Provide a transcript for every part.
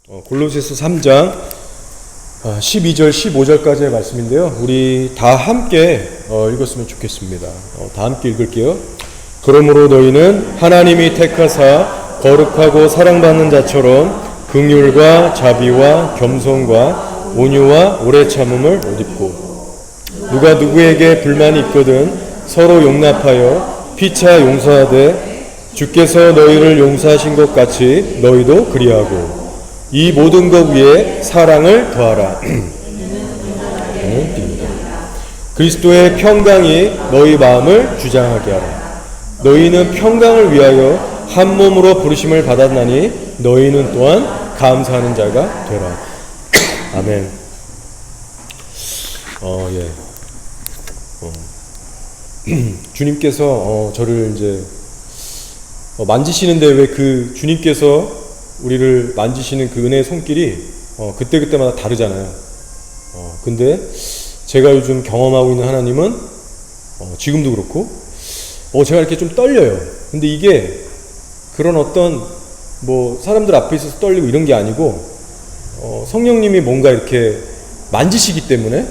골로새서 3장 12절 15절까지의 말씀인데요. 우리 다 함께 읽었으면 좋겠습니다. 다 함께 읽을게요. 그러므로 너희는 하나님이 택하사 거룩하고 사랑받는 자처럼 긍휼과 자비와 겸손과 온유와 오래 참음을 옷 입고, 누가 누구에게 불만이 있거든 서로 용납하여 피차 용서하되 주께서 너희를 용서하신 것 같이 너희도 그리하고, 이 모든 것 위에 사랑을 더하라. 그리스도의 평강이 너희 마음을 주장하게 하라. 너희는 평강을 위하여 한 몸으로 부르심을 받았나니 너희는 또한 감사하는 자가 되라. 아멘. 주님께서 저를 이제 만지시는데, 왜 그 주님께서 우리를 만지시는 그 은혜의 손길이 그때그때마다 다르잖아요. 근데 제가 요즘 경험하고 있는 하나님은 지금도 그렇고 제가 이렇게 좀 떨려요. 근데 이게 그런 어떤 사람들 앞에 있어서 떨리고 이런 게 아니고 성령님이 뭔가 이렇게 만지시기 때문에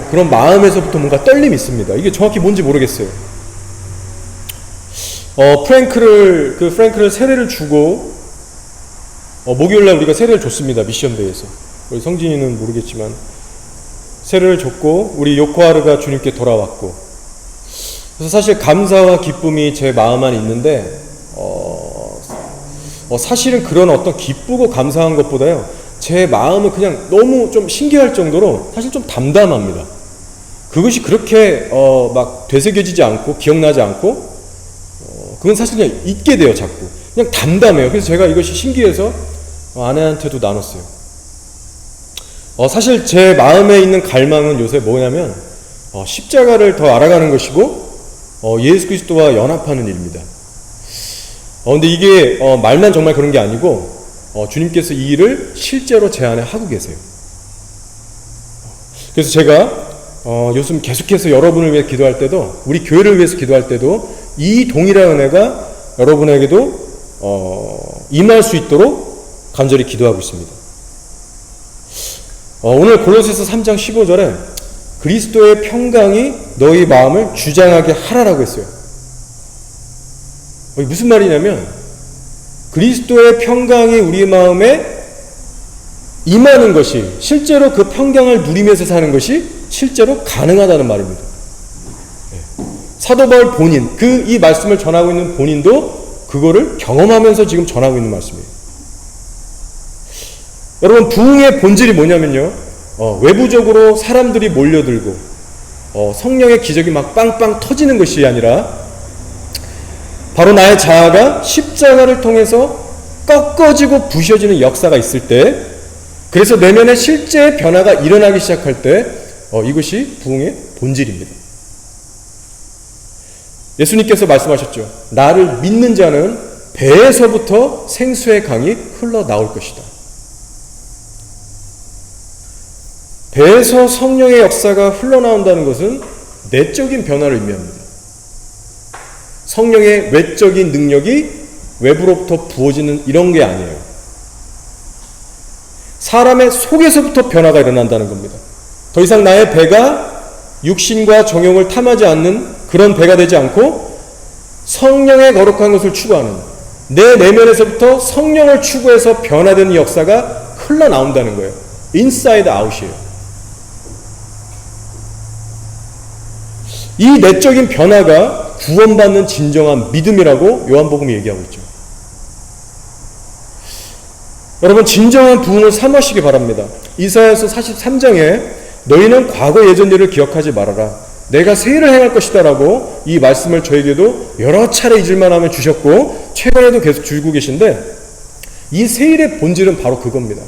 그런 마음에서부터 뭔가 떨림이 있습니다. 이게 정확히 뭔지 모르겠어요. 프랭크를 세례를 주고 목요일날 우리가 세례를 줬습니다. 미션대에서. 우리 성진이는 모르겠지만 세례를 줬고 우리 요코하르가 주님께 돌아왔고, 그래서 사실 감사와 기쁨이 제 마음 안에 있는데 사실은 그런 어떤 기쁘고 감사한 것보다요, 제 마음은 그냥 너무 좀 신기할 정도로 사실 좀 담담합니다. 그것이 그렇게 막 되새겨지지 않고 기억나지 않고 그건 사실 그냥 잊게 돼요. 자꾸 그냥 담담해요. 그래서 제가 이것이 신기해서 아내한테도 나눴어요. 사실 제 마음에 있는 갈망은 요새 뭐냐면 십자가를 더 알아가는 것이고 예수 그리스도와 연합하는 일입니다. 근데 이게 말만 정말 그런 게 아니고 주님께서 이 일을 실제로 제 안에 하고 계세요. 그래서 제가 요즘 계속해서 여러분을 위해 기도할 때도, 우리 교회를 위해서 기도할 때도 이 동일한 은혜가 여러분에게도 임할 수 있도록 간절히 기도하고 있습니다. 오늘 골로새서 3장 15절에 그리스도의 평강이 너희 마음을 주장하게 하라라고 했어요. 무슨 말이냐면 그리스도의 평강이 우리 마음에 임하는 것이, 실제로 그 평강을 누리면서 사는 것이 실제로 가능하다는 말입니다. 사도 바울 본인, 이 말씀을 전하고 있는 본인도 그거를 경험하면서 지금 전하고 있는 말씀이에요. 여러분, 부흥의 본질이 뭐냐면요, 외부적으로 사람들이 몰려들고 성령의 기적이 막 빵빵 터지는 것이 아니라 바로 나의 자아가 십자가를 통해서 꺾어지고 부셔지는 역사가 있을 때, 그래서 내면에 실제 변화가 일어나기 시작할 때 이것이 부흥의 본질입니다. 예수님께서 말씀하셨죠. 나를 믿는 자는 배에서부터 생수의 강이 흘러나올 것이다. 배에서 성령의 역사가 흘러나온다는 것은 내적인 변화를 의미합니다. 성령의 외적인 능력이 외부로부터 부어지는 이런 게 아니에요. 사람의 속에서부터 변화가 일어난다는 겁니다. 더 이상 나의 배가 육신과 정욕을 탐하지 않는 그런 배가 되지 않고 성령의 거룩한 것을 추구하는, 내 내면에서부터 성령을 추구해서 변화되는 역사가 흘러나온다는 거예요. 인사이드 아웃이에요. 이 내적인 변화가 구원받는 진정한 믿음이라고 요한복음이 얘기하고 있죠. 여러분, 진정한 부흥을 삼으시기 바랍니다. 이사야서 43장에 너희는 과거 예전 일을 기억하지 말아라. 내가 새 일을 행할 것이다 라고 이 말씀을 저에게도 여러 차례 잊을만 하면 주셨고 최근에도 계속 주고 계신데, 이 새 일의 본질은 바로 그겁니다.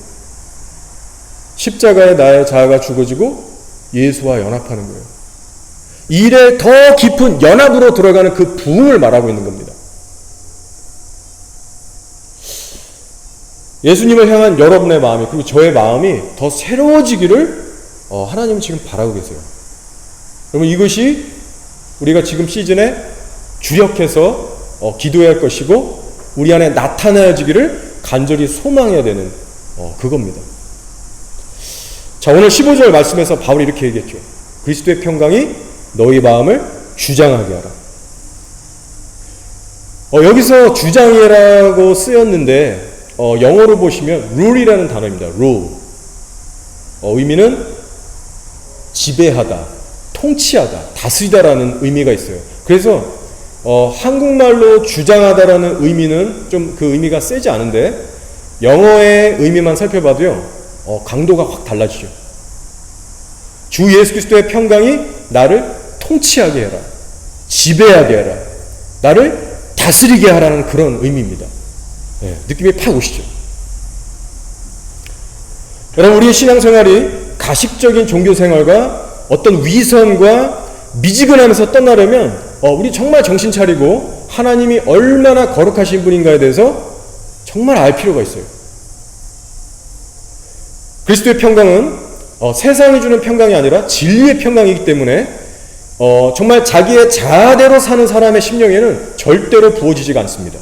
십자가에 나의 자아가 죽어지고 예수와 연합하는 거예요. 이 일에 더 깊은 연합으로 들어가는 그 부흥을 말하고 있는 겁니다. 예수님을 향한 여러분의 마음이, 그리고 저의 마음이 더 새로워지기를 하나님은 지금 바라고 계세요. 여러분, 이것이 우리가 지금 시즌에 주력해서 기도해야 할 것이고 우리 안에 나타나지기를 간절히 소망해야 되는 그겁니다. 자, 오늘 15절 말씀에서 바울이 이렇게 얘기했죠. 그리스도의 평강이 너희 마음을 주장하게 하라. 여기서 주장이라고 쓰였는데 영어로 보시면 rule이라는 단어입니다. rule. 의미는 지배하다, 통치하다, 다스리다라는 의미가 있어요. 그래서 한국말로 주장하다라는 의미는 좀 그 의미가 세지 않은데 영어의 의미만 살펴봐도요 강도가 확 달라지죠. 주 예수 그리스도의 평강이 나를 통치하게 해라, 지배하게 해라, 나를 다스리게 하라는 그런 의미입니다. 네, 느낌이 팍 오시죠. 여러분, 우리의 신앙생활이 가식적인 종교생활과 어떤 위선과 미지근함에서 떠나려면 우리 정말 정신 차리고 하나님이 얼마나 거룩하신 분인가에 대해서 정말 알 필요가 있어요. 그리스도의 평강은 세상이 주는 평강이 아니라 진리의 평강이기 때문에 정말 자기의 자아대로 사는 사람의 심령에는 절대로 부어지지가 않습니다.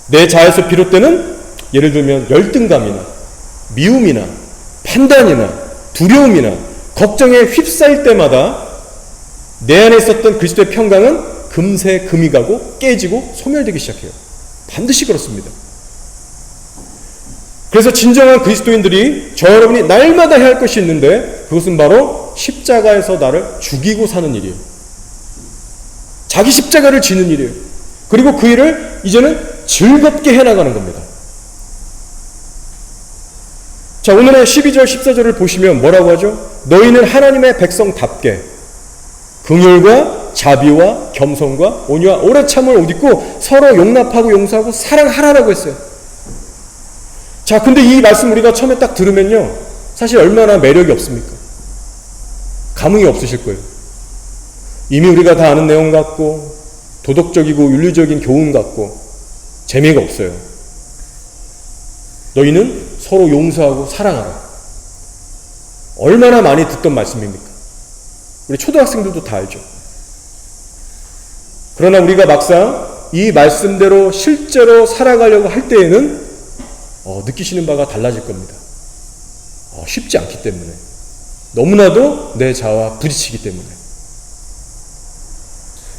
내 자아에서 비롯되는 예를 들면 열등감이나 미움이나 판단이나 두려움이나 걱정에 휩싸일 때마다 내 안에 있었던 그리스도의 평강은 금세 금이 가고 깨지고 소멸되기 시작해요. 반드시 그렇습니다. 그래서 진정한 그리스도인들이 저 여러분이 날마다 해야 할 것이 있는데 그것은 바로 십자가에서 나를 죽이고 사는 일이에요. 자기 십자가를 지는 일이에요. 그리고 그 일을 이제는 즐겁게 해나가는 겁니다. 자, 오늘의 12절 14절을 보시면 뭐라고 하죠? 너희는 하나님의 백성답게 긍휼과 자비와 겸손과 온유와 오래 참을 옷 입고 서로 용납하고 용서하고 사랑하라라고 했어요. 자, 근데 이 말씀 우리가 처음에 딱 들으면요 사실 얼마나 매력이 없습니까? 감흥이 없으실 거예요. 이미 우리가 다 아는 내용 같고 도덕적이고 윤리적인 교훈 같고 재미가 없어요. 너희는 서로 용서하고 사랑하라. 얼마나 많이 듣던 말씀입니까? 우리 초등학생들도 다 알죠. 그러나 우리가 막상 이 말씀대로 실제로 살아가려고 할 때에는 느끼시는 바가 달라질 겁니다. 쉽지 않기 때문에, 너무나도 내 자아와 부딪히기 때문에.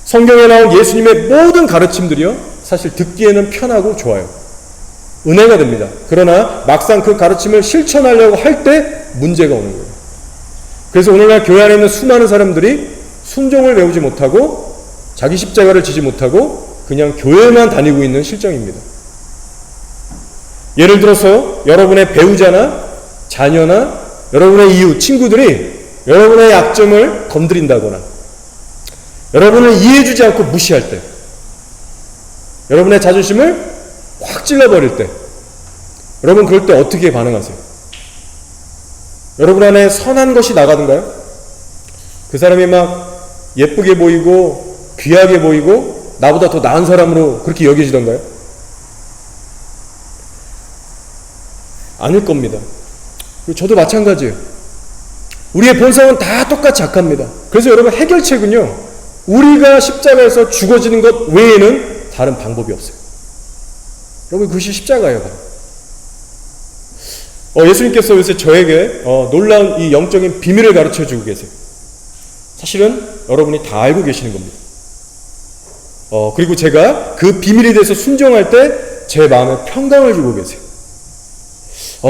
성경에 나온 예수님의 모든 가르침들이요 사실 듣기에는 편하고 좋아요. 은혜가 됩니다. 그러나 막상 그 가르침을 실천하려고 할 때 문제가 오는 거예요. 그래서 오늘날 교회 안에 있는 수많은 사람들이 순종을 배우지 못하고 자기 십자가를 지지 못하고 그냥 교회만 다니고 있는 실정입니다. 예를 들어서 여러분의 배우자나 자녀나 여러분의 이웃, 친구들이 여러분의 약점을 건드린다거나 여러분을 이해해주지 않고 무시할 때, 여러분의 자존심을 확 찔러버릴 때, 여러분 그럴 때 어떻게 반응하세요? 여러분 안에 선한 것이 나가던가요? 그 사람이 막 예쁘게 보이고 귀하게 보이고 나보다 더 나은 사람으로 그렇게 여겨지던가요? 아닐 겁니다. 저도 마찬가지예요. 우리의 본성은 다 똑같이 악합니다. 그래서 여러분 해결책은요 우리가 십자가에서 죽어지는 것 외에는 다른 방법이 없어요. 여러분 그것이 십자가예요. 예수님께서 요새 저에게 놀라운 이 영적인 비밀을 가르쳐주고 계세요. 사실은 여러분이 다 알고 계시는 겁니다. 그리고 제가 그 비밀에 대해서 순종할 때 제 마음에 평강을 주고 계세요.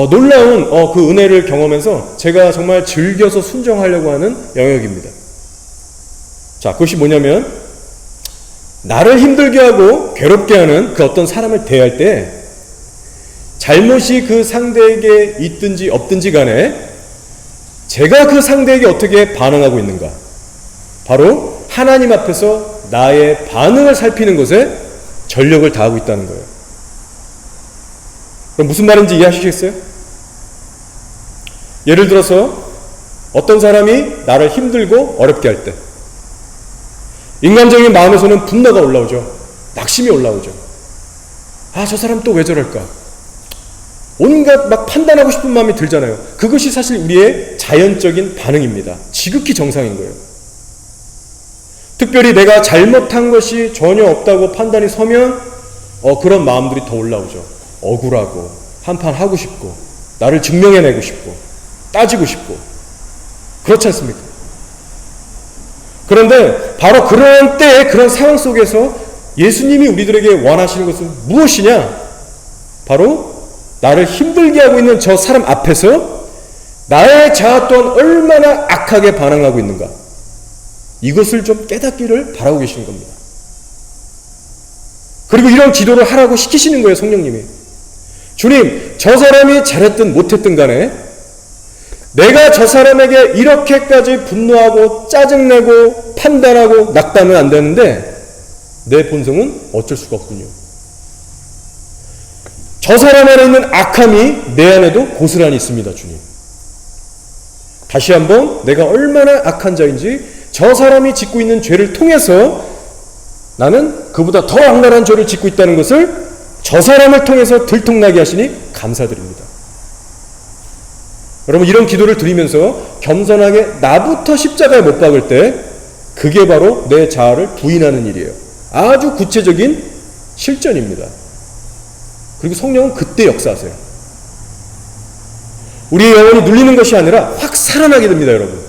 놀라운 그 은혜를 경험해서 제가 정말 즐겨서 순종하려고 하는 영역입니다. 자, 그것이 뭐냐면 나를 힘들게 하고 괴롭게 하는 그 어떤 사람을 대할 때 잘못이 그 상대에게 있든지 없든지 간에 제가 그 상대에게 어떻게 반응하고 있는가, 바로 하나님 앞에서 나의 반응을 살피는 것에 전력을 다하고 있다는 거예요. 그럼 무슨 말인지 이해하시겠어요? 예를 들어서 어떤 사람이 나를 힘들고 어렵게 할 때 인간적인 마음에서는 분노가 올라오죠. 낙심이 올라오죠. 저 사람 또 왜 저럴까? 온갖 막 판단하고 싶은 마음이 들잖아요. 그것이 사실 우리의 자연적인 반응입니다. 지극히 정상인 거예요. 특별히 내가 잘못한 것이 전혀 없다고 판단이 서면 그런 마음들이 더 올라오죠. 억울하고 한판 하고 싶고 나를 증명해내고 싶고 따지고 싶고 그렇지 않습니까? 그런데 바로 그런 때에 그런 상황 속에서 예수님이 우리들에게 원하시는 것은 무엇이냐? 바로 나를 힘들게 하고 있는 저 사람 앞에서 나의 자아 또한 얼마나 악하게 반응하고 있는가, 이것을 좀 깨닫기를 바라고 계시는 겁니다. 그리고 이런 기도를 하라고 시키시는 거예요, 성령님이. 주님, 저 사람이 잘했든 못했든 간에 내가 저 사람에게 이렇게까지 분노하고 짜증내고 판단하고 낙담은 안 되는데 내 본성은 어쩔 수가 없군요. 저 사람 안에 있는 악함이 내 안에도 고스란히 있습니다, 주님. 다시 한번 내가 얼마나 악한 자인지 저 사람이 짓고 있는 죄를 통해서 나는 그보다 더 악랄한 죄를 짓고 있다는 것을 저 사람을 통해서 들통나게 하시니 감사드립니다. 여러분, 이런 기도를 드리면서 겸손하게 나부터 십자가에 못 박을 때 그게 바로 내 자아를 부인하는 일이에요. 아주 구체적인 실전입니다. 그리고 성령은 그때 역사하세요. 우리의 영혼이 눌리는 것이 아니라 확 살아나게 됩니다, 여러분.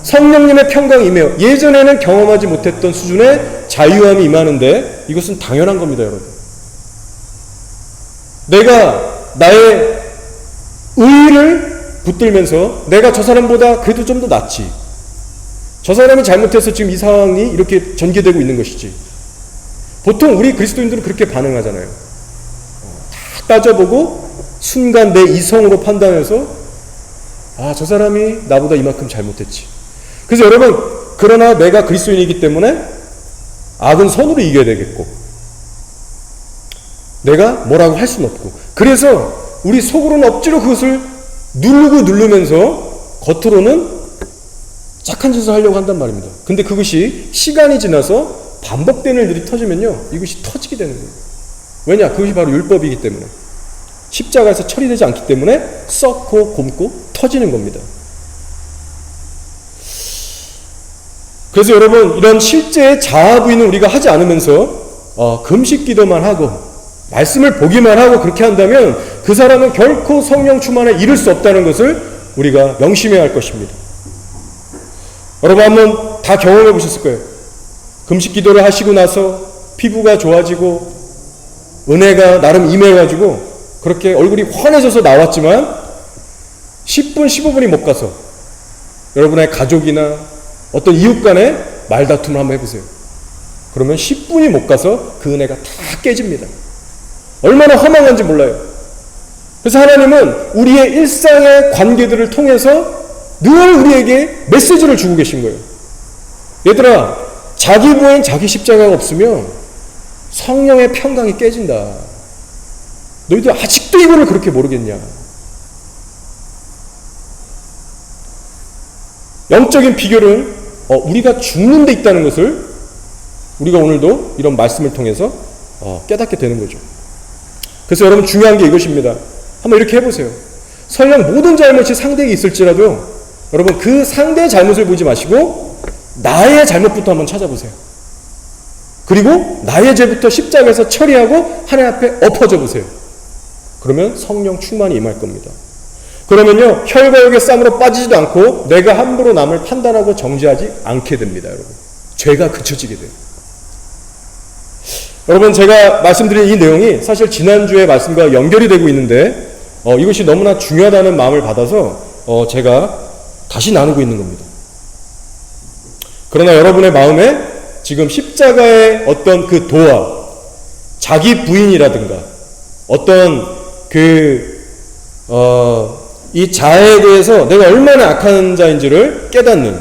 성령님의 평강이 임해요. 예전에는 경험하지 못했던 수준의 자유함이 임하는데 이것은 당연한 겁니다, 여러분. 내가 나의 의의를 붙들면서 내가 저 사람보다 그래도 좀 더 낫지, 저 사람이 잘못해서 지금 이 상황이 이렇게 전개되고 있는 것이지. 보통 우리 그리스도인들은 그렇게 반응하잖아요. 다 따져보고 순간 내 이성으로 판단해서 저 사람이 나보다 이만큼 잘못했지. 그래서 여러분, 그러나 내가 그리스도인이기 때문에 악은 선으로 이겨야 되겠고 내가 뭐라고 할 수는 없고, 그래서 우리 속으로는 억지로 그것을 누르면서 겉으로는 착한 짓을 하려고 한단 말입니다. 근데 그것이 시간이 지나서 반복되는 일이 터지면요, 이것이 터지게 되는 거예요. 왜냐? 그것이 바로 율법이기 때문에, 십자가에서 처리되지 않기 때문에 썩고 곪고 터지는 겁니다. 그래서 여러분, 이런 실제의 자아 부인을 우리가 하지 않으면서 금식 기도만 하고 말씀을 보기만 하고 그렇게 한다면 그 사람은 결코 성령 충만에 이를 수 없다는 것을 우리가 명심해야 할 것입니다. 여러분, 한번 다 경험해 보셨을 거예요. 금식 기도를 하시고 나서 피부가 좋아지고 은혜가 나름 임해가지고 그렇게 얼굴이 환해져서 나왔지만 10분, 15분이 못 가서 여러분의 가족이나 어떤 이웃 간에 말다툼을 한번 해보세요. 그러면 10분이 못 가서 그 은혜가 다 깨집니다. 얼마나 허망한지 몰라요. 그래서 하나님은 우리의 일상의 관계들을 통해서 늘 우리에게 메시지를 주고 계신 거예요. 얘들아, 자기 부인 자기 십자가가 없으면 성령의 평강이 깨진다. 너희들 아직도 이거를 그렇게 모르겠냐. 영적인 비결은 우리가 죽는 데 있다는 것을 우리가 오늘도 이런 말씀을 통해서 깨닫게 되는 거죠. 그래서 여러분, 중요한 게 이것입니다. 한번 이렇게 해보세요. 설령 모든 잘못이 상대에게 있을지라도 여러분, 그 상대의 잘못을 보지 마시고 나의 잘못부터 한번 찾아보세요. 그리고 나의 죄부터 십자가에서 처리하고 하나님 앞에 엎어져 보세요. 그러면 성령 충만이 임할 겁니다. 그러면요, 혈과 육의 쌈으로 빠지지도 않고 내가 함부로 남을 판단하고 정죄하지 않게 됩니다, 여러분. 죄가 그쳐지게 돼요. 여러분, 제가 말씀드린 이 내용이 사실 지난주의 말씀과 연결이 되고 있는데 이것이 너무나 중요하다는 마음을 받아서 제가 다시 나누고 있는 겁니다. 그러나 여러분의 마음에 지금 십자가의 어떤 그 도와 자기 부인이라든가 어떤 이 자아에 대해서 내가 얼마나 악한 자인지를 깨닫는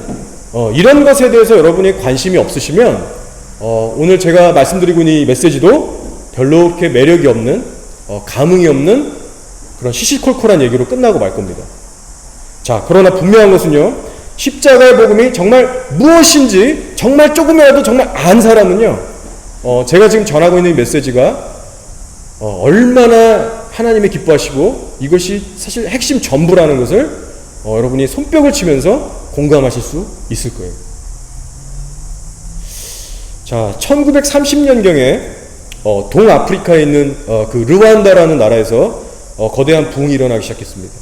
이런 것에 대해서 여러분이 관심이 없으시면 오늘 제가 말씀드리고 있는 이 메시지도 별로 그렇게 매력이 없는 감흥이 없는 그런 시시콜콜한 얘기로 끝나고 말 겁니다. 자, 그러나 분명한 것은요, 십자가의 복음이 정말 무엇인지 정말 조금이라도 정말 안 사람은요, 제가 지금 전하고 있는 이 메시지가 얼마나 하나님이 기뻐하시고 이것이 사실 핵심 전부라는 것을 여러분이 손뼉을 치면서 공감하실 수 있을 거예요. 자, 1930년경에 동아프리카에 있는 그 르완다라는 나라에서 거대한 부흥이 일어나기 시작했습니다.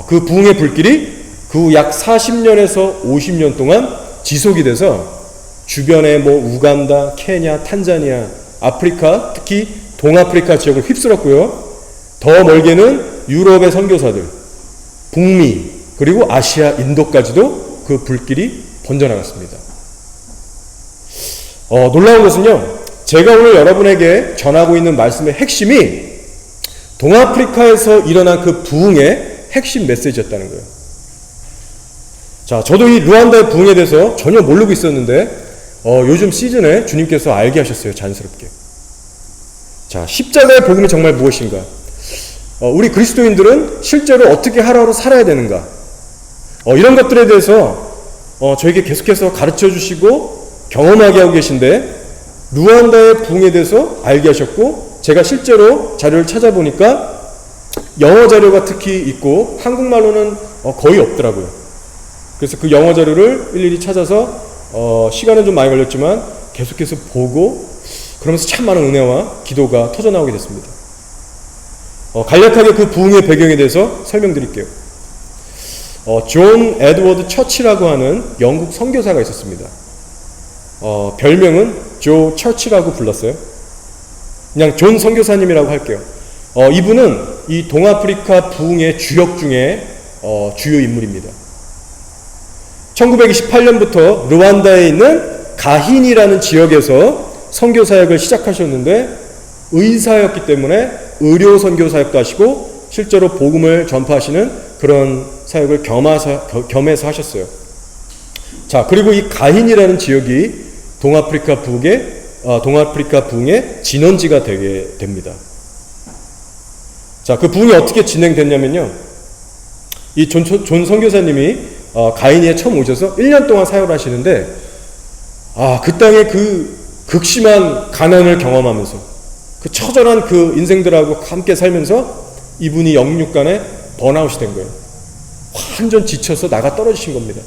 그 부흥의 불길이 그 후 약 40년에서 50년 동안 지속이 돼서 주변에 뭐 우간다, 케냐, 탄자니아, 아프리카, 특히 동아프리카 지역을 휩쓸었고요. 더 멀게는 유럽의 선교사들, 북미, 그리고 아시아, 인도까지도 그 불길이 번져나갔습니다. 놀라운 것은요, 제가 오늘 여러분에게 전하고 있는 말씀의 핵심이 동아프리카에서 일어난 그 부흥의 핵심 메시지였다는 거예요. 자, 저도 이 르완다의 부흥에 대해서 전혀 모르고 있었는데 요즘 시즌에 주님께서 알게 하셨어요. 자연스럽게. 자, 십자가의 복음이 정말 무엇인가? 우리 그리스도인들은 실제로 어떻게 하루하루 살아야 되는가? 이런 것들에 대해서 저에게 계속해서 가르쳐 주시고 경험하게 하고 계신데, 르완다의 부흥에 대해서 알게 하셨고, 제가 실제로 자료를 찾아보니까 영어 자료가 특히 있고 한국말로는 거의 없더라고요. 그래서 그 영어 자료를 일일이 찾아서 시간은 좀 많이 걸렸지만 계속해서 보고, 그러면서 참 많은 은혜와 기도가 터져나오게 됐습니다. 간략하게 그 부흥의 배경에 대해서 설명드릴게요. 존 에드워드 처치라고 하는 영국 선교사가 있었습니다. 별명은 조 처치라고 불렀어요. 그냥 존 선교사님이라고 할게요. 이분은 이 동아프리카 부흥의 주역 중에 주요 인물입니다. 1928년부터 르완다에 있는 가힌이라는 지역에서 선교 사역을 시작하셨는데, 의사였기 때문에 의료 선교 사역도 하시고 실제로 복음을 전파하시는 그런 사역을 겸해서 하셨어요. 자, 그리고 이 가힌이라는 지역이 동아프리카 부흥의 진원지가 되게 됩니다. 자, 그 부흥이 어떻게 진행됐냐면요, 이 존 선교사님이 가인이에 처음 오셔서 1년 동안 사역을 하시는데, 그 땅의 그 극심한 가난을 경험하면서 그 처절한 그 인생들하고 함께 살면서 이분이 영육간에 번아웃이 된 거예요. 완전 지쳐서 나가 떨어지신 겁니다.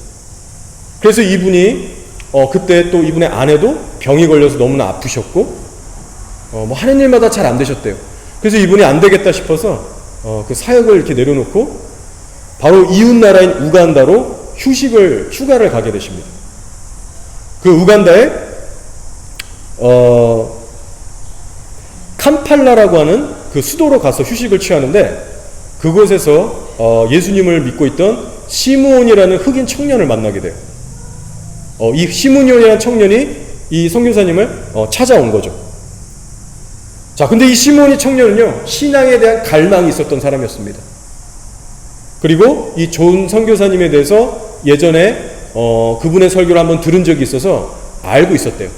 그래서 이분이 그때 또 이분의 아내도 병이 걸려서 너무나 아프셨고 뭐 하는 일마다 잘 안 되셨대요. 그래서 이분이 안 되겠다 싶어서 그 사역을 이렇게 내려놓고 바로 이웃 나라인 우간다로 휴가를 가게 되십니다. 그 우간다에 캄팔라라고 하는 그 수도로 가서 휴식을 취하는데, 그곳에서 예수님을 믿고 있던 시므온이라는 흑인 청년을 만나게 돼요. 이 시므온이라는 청년이 이 선교사님을 찾아온 거죠. 자, 근데 이 시므온이 청년은요, 신앙에 대한 갈망이 있었던 사람이었습니다. 그리고 이 존 선교사님에 대해서 예전에 그분의 설교를 한번 들은 적이 있어서 알고 있었대요.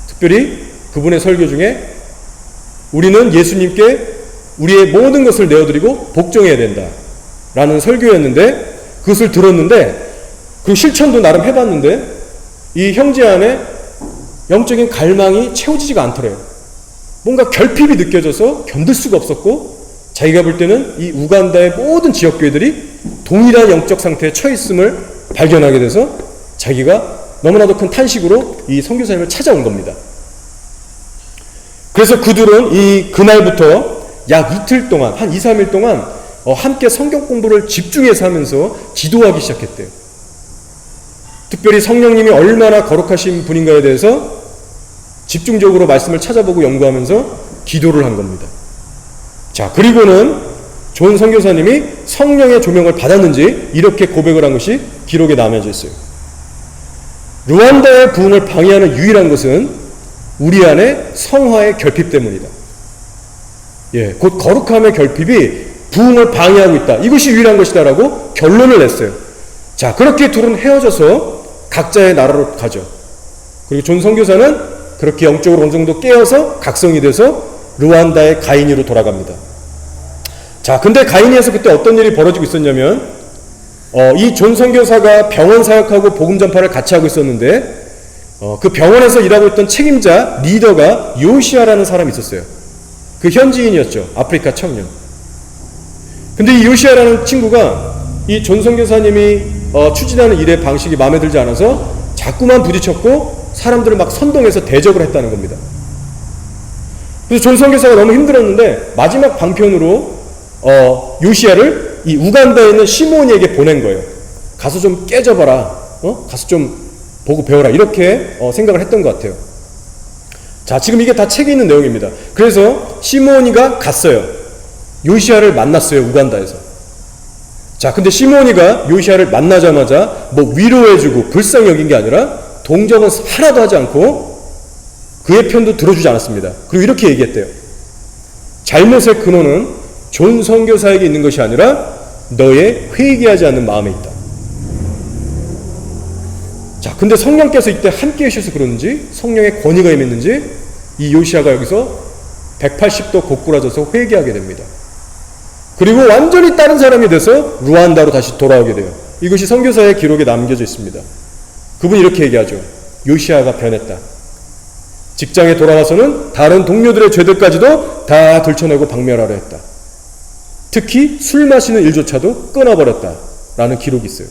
특별히 그분의 설교 중에 우리는 예수님께 우리의 모든 것을 내어드리고 복종해야 된다 라는 설교였는데, 그것을 들었는데 그 실천도 나름 해봤는데 이 형제 안에 영적인 갈망이 채워지지가 않더래요. 뭔가 결핍이 느껴져서 견딜 수가 없었고, 자기가 볼 때는 이 우간다의 모든 지역교회들이 동일한 영적 상태에 처했음을 발견하게 돼서 자기가 너무나도 큰 탄식으로 이 선교사님을 찾아온 겁니다. 그래서 그들은 그날부터 약 이틀 동안, 한 2, 3일 동안 함께 성경 공부를 집중해서 하면서 기도하기 시작했대요. 특별히 성령님이 얼마나 거룩하신 분인가에 대해서 집중적으로 말씀을 찾아보고 연구하면서 기도를 한 겁니다. 자, 그리고는 존 선교사님이 성령의 조명을 받았는지 이렇게 고백을 한 것이 기록에 남겨져 있어요. 르완다의 부흥을 방해하는 유일한 것은 우리 안에 성화의 결핍 때문이다. 곧 거룩함의 결핍이 부흥을 방해하고 있다. 이것이 유일한 것이다라고 결론을 냈어요. 자, 그렇게 둘은 헤어져서 각자의 나라로 가죠. 그리고 존 선교사는 그렇게 영적으로 어느 정도 깨어서 각성이 돼서 르완다의 가인이로 돌아갑니다. 자, 근데 가인이에서 그때 어떤 일이 벌어지고 있었냐면, 이 존 선교사가 병원 사역하고 복음 전파를 같이 하고 있었는데, 그 병원에서 일하고 있던 책임자 리더가 요시아라는 사람이 있었어요. 그 현지인이었죠. 아프리카 청년. 근데 이 요시아라는 친구가 이 존 선교사님이 추진하는 일의 방식이 마음에 들지 않아서 자꾸만 부딪혔고 사람들을 막 선동해서 대적을 했다는 겁니다. 그래서 존 선교사가 너무 힘들었는데 마지막 방편으로 요시야를 이 우간다에 있는 시므온이에게 보낸 거예요. 가서 좀 깨져봐라. 가서 좀 보고 배워라. 이렇게 생각을 했던 것 같아요. 자, 지금 이게 다 책에 있는 내용입니다. 그래서 시므온이가 갔어요. 요시야를 만났어요. 우간다에서. 자, 근데 시므온이가 요시야를 만나자마자 뭐 위로해주고 불쌍히 여긴 게 아니라 동정은 하나도 하지 않고 그의 편도 들어주지 않았습니다. 그리고 이렇게 얘기했대요. 잘못의 근원은 존 선교사에게 있는 것이 아니라 너의 회개하지 않는 마음에 있다. 자, 근데 성령께서 이때 함께 하셔서 그런지 성령의 권위가 임했는지 이 요시야가 여기서 180도 고꾸라져서 회개하게 됩니다. 그리고 완전히 다른 사람이 돼서 루안다로 다시 돌아오게 돼요. 이것이 선교사의 기록에 남겨져 있습니다. 그분이 이렇게 얘기하죠. 요시야가 변했다. 직장에 돌아와서는 다른 동료들의 죄들까지도 다 들춰내고 박멸하려 했다. 특히 술 마시는 일조차도 끊어버렸다. 라는 기록이 있어요.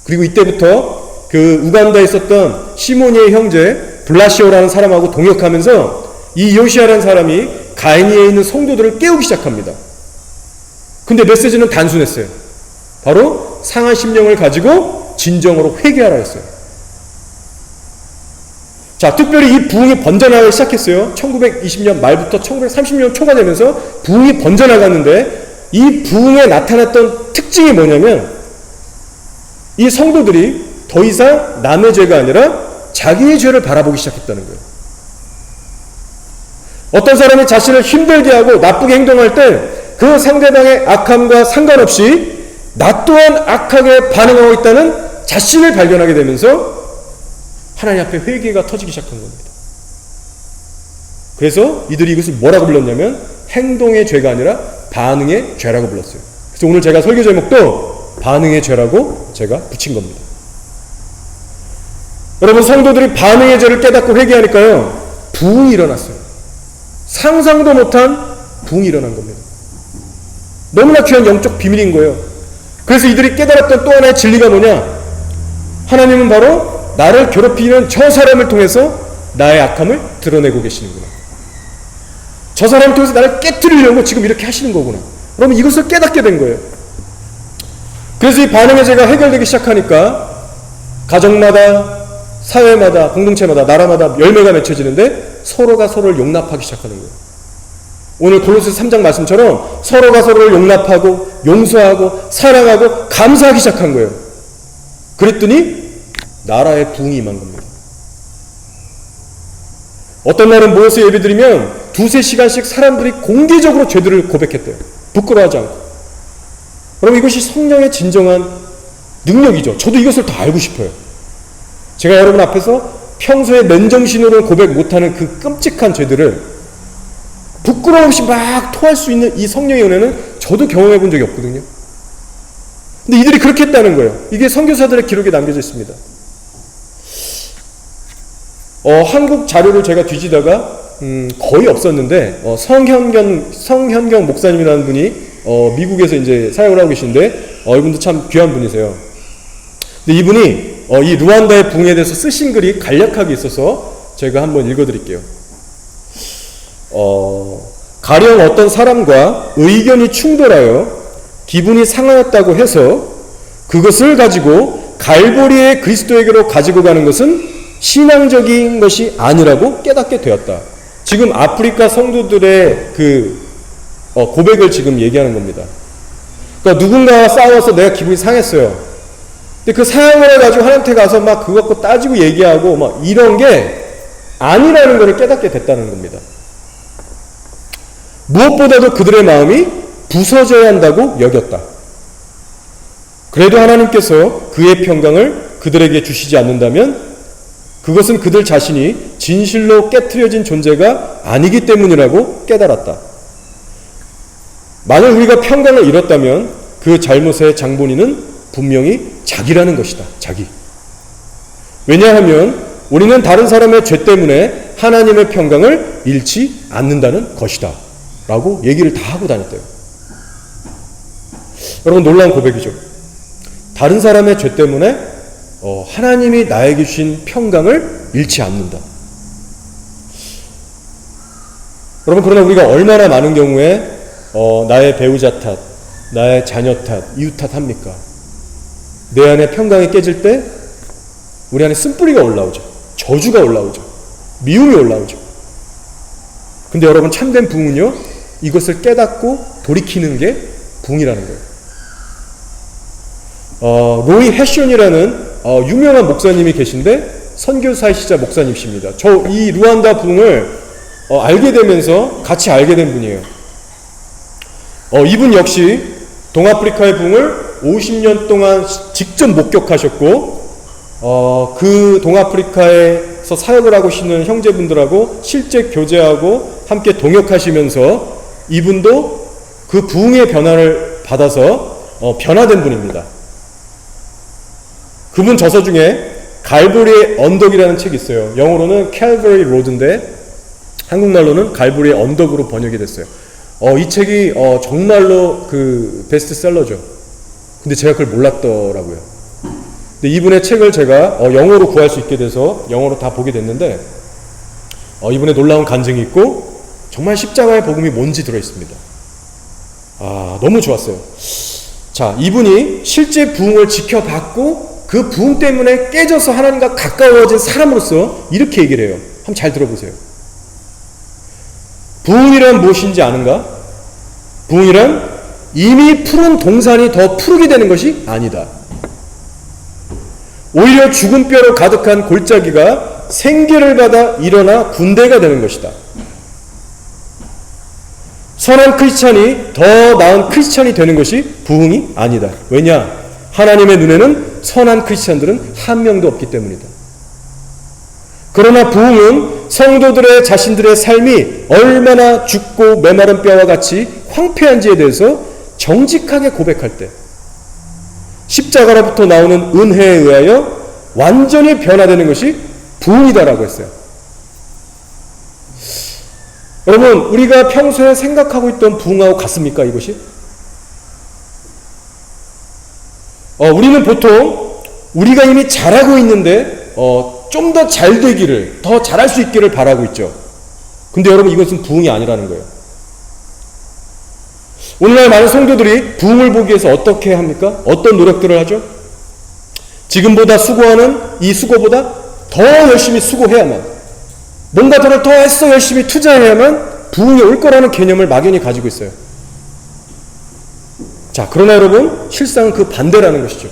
그리고 이때부터 그 우간다에 있었던 시모니의 형제 블라시오라는 사람하고 동역하면서 이 요시야라는 사람이 가이니에 있는 성도들을 깨우기 시작합니다. 근데 메시지는 단순했어요. 바로 상한 심령을 가지고 진정으로 회개하라 했어요. 자, 특별히 이 부흥이 번져나가기 시작했어요. 1920년 말부터 1930년 초가 되면서 부흥이 번져나갔는데 이 부흥에 나타났던 특징이 뭐냐면 이 성도들이 더 이상 남의 죄가 아니라 자기의 죄를 바라보기 시작했다는 거예요. 어떤 사람이 자신을 힘들게 하고 나쁘게 행동할 때 그 상대방의 악함과 상관없이 나 또한 악하게 반응하고 있다는 자신을 발견하게 되면서 하나님 앞에 회개가 터지기 시작한 겁니다. 그래서 이들이 이것을 뭐라고 불렀냐면 행동의 죄가 아니라 반응의 죄라고 불렀어요. 그래서 오늘 제가 설교 제목도 반응의 죄라고 제가 붙인 겁니다. 여러분, 성도들이 반응의 죄를 깨닫고 회개하니까요, 부흥이 일어났어요. 상상도 못한 부흥이 일어난 겁니다. 너무나 귀한 영적 비밀인 거예요. 그래서 이들이 깨달았던 또 하나의 진리가 뭐냐? 하나님은 바로 나를 괴롭히는 저 사람을 통해서 나의 악함을 드러내고 계시는구나. 저 사람을 통해서 나를 깨뜨리려고 지금 이렇게 하시는 거구나. 여러분, 이것을 깨닫게 된 거예요. 그래서 이 반응의 죄가 해결되기 시작하니까 가정마다, 사회마다, 공동체마다, 나라마다 열매가 맺혀지는데 서로가 서로를 용납하기 시작하는 거예요. 오늘 골로새 3장 말씀처럼 서로가 서로를 용납하고 용서하고 사랑하고 감사하기 시작한 거예요. 그랬더니 나라의 부흥이 임한 겁니다. 어떤 날은 모여서 예배드리면 2-3시간씩 사람들이 공개적으로 죄들을 고백했대요. 부끄러워하지 않고. 여러분, 이것이 성령의 진정한 능력이죠. 저도 이것을 더 알고 싶어요. 제가 여러분 앞에서 평소에 맨정신으로는 고백 못하는 그 끔찍한 죄들을 부끄러움 없이 막 토할 수 있는 이 성령의 은혜는 저도 경험해 본 적이 없거든요. 근데 이들이 그렇게 했다는 거예요. 이게 선교사들의 기록에 남겨져 있습니다. 한국 자료를 제가 뒤지다가 거의 없었는데 성현경 목사님이라는 분이 미국에서 이제 사역을 하고 계신데 이분도 참 귀한 분이세요. 근데 이분이 이 루안다의 붕에 대해서 쓰신 글이 간략하게 있어서 제가 한번 읽어드릴게요. 가령 어떤 사람과 의견이 충돌하여 기분이 상하였다고 해서 그것을 가지고 갈보리의 그리스도에게로 가지고 가는 것은 신앙적인 것이 아니라고 깨닫게 되었다. 지금 아프리카 성도들의 그 고백을 지금 얘기하는 겁니다. 그러니까 누군가와 싸워서 내가 기분이 상했어요. 근데 그 상황을 해가지고 하나님께 가서 막 그거 갖고 따지고 얘기하고 막 이런 게 아니라는 것을 깨닫게 됐다는 겁니다. 무엇보다도 그들의 마음이 부서져야 한다고 여겼다. 그래도 하나님께서 그의 평강을 그들에게 주시지 않는다면 그것은 그들 자신이 진실로 깨트려진 존재가 아니기 때문이라고 깨달았다. 만약 우리가 평강을 잃었다면 그 잘못의 장본인은 분명히 자기라는 것이다. 자기. 왜냐하면 우리는 다른 사람의 죄 때문에 하나님의 평강을 잃지 않는다는 것이다. 라고 얘기를 다 하고 다녔대요. 여러분, 놀라운 고백이죠. 다른 사람의 죄 때문에 하나님이 나에게 주신 평강을 잃지 않는다. 여러분, 그러나 우리가 얼마나 많은 경우에 나의 배우자 탓, 나의 자녀 탓, 이웃 탓 합니까? 내 안에 평강이 깨질 때 우리 안에 쓴뿌리가 올라오죠. 저주가 올라오죠. 미움이 올라오죠. 근데 여러분, 참된 부흥은요, 이것을 깨닫고 돌이키는 게 부흥이라는 거예요. 로이 해션이라는 유명한 목사님이 계신데 선교사이시자 목사님이십니다. 저 이 루안다 부흥을 알게 되면서 같이 알게 된 분이에요. 이분 역시 동아프리카의 부흥을 50년 동안 직접 목격하셨고, 그 동아프리카에서 사역을 하고 계시는 형제분들하고 실제 교제하고 함께 동역하시면서 이분도 그 부흥의 변화를 받아서 변화된 분입니다. 그분 저서 중에 갈보리의 언덕이라는 책이 있어요. 영어로는 Calvary Road인데 한국말로는 갈보리의 언덕으로 번역이 됐어요. 이 책이 정말로 그 베스트셀러죠. 근데 제가 그걸 몰랐더라고요. 근데 이분의 책을 제가 영어로 구할 수 있게 돼서 영어로 다 보게 됐는데, 이분의 놀라운 간증이 있고 정말 십자가의 복음이 뭔지 들어있습니다. 너무 좋았어요. 자, 이분이 실제 부흥을 지켜봤고 그 부흥 때문에 깨져서 하나님과 가까워진 사람으로서 이렇게 얘기를 해요. 한번 잘 들어보세요. 부흥이란 무엇인지 아는가? 부흥이란 이미 푸른 동산이 더 푸르게 되는 것이 아니다. 오히려 죽은 뼈로 가득한 골짜기가 생기를 받아 일어나 군대가 되는 것이다. 선한 크리스찬이 더 나은 크리스찬이 되는 것이 부흥이 아니다. 왜냐? 하나님의 눈에는 선한 크리스찬들은 한 명도 없기 때문이다. 그러나 부흥은 성도들의 자신들의 삶이 얼마나 죽고 메마른 뼈와 같이 황폐한지에 대해서 정직하게 고백할 때, 십자가로부터 나오는 은혜에 의하여 완전히 변화되는 것이 부흥이다라고 했어요. 여러분, 우리가 평소에 생각하고 있던 부흥하고 같습니까, 이것이? 우리는 보통 우리가 이미 잘하고 있는데 좀 더 잘 되기를, 더 잘할 수 있기를 바라고 있죠. 근데 여러분, 이것은 부흥이 아니라는 거예요. 오늘날 많은 성도들이 부흥을 보기 위해서 어떻게 합니까? 어떤 노력들을 하죠? 지금보다 수고하는 이 수고보다 더 열심히 수고해야만, 뭔가들을 더 애써 열심히 투자해야만 부흥이 올 거라는 개념을 막연히 가지고 있어요. 자, 그러나 여러분, 실상은 그 반대라는 것이죠.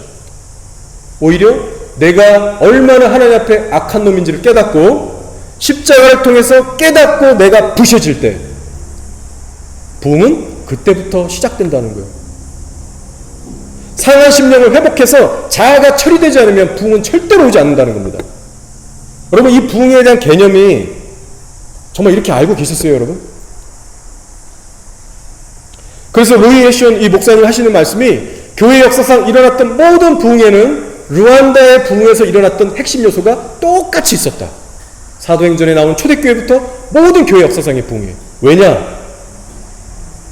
오히려 내가 얼마나 하나님 앞에 악한 놈인지를 깨닫고 십자가를 통해서 깨닫고 내가 부셔질 때 부흥은 그때부터 시작된다는 거예요. 상한 심령을 회복해서 자아가 처리되지 않으면 부흥은 절대로 오지 않는다는 겁니다. 여러분, 이 부흥에 대한 개념이 정말 이렇게 알고 계셨어요, 여러분? 그래서 로이 해션 이 목사님 하시는 말씀이 교회 역사상 일어났던 모든 부흥에는 루안다의 부흥에서 일어났던 핵심 요소가 똑같이 있었다. 사도행전에 나온 초대교회부터 모든 교회 역사상의 부흥이에요. 왜냐?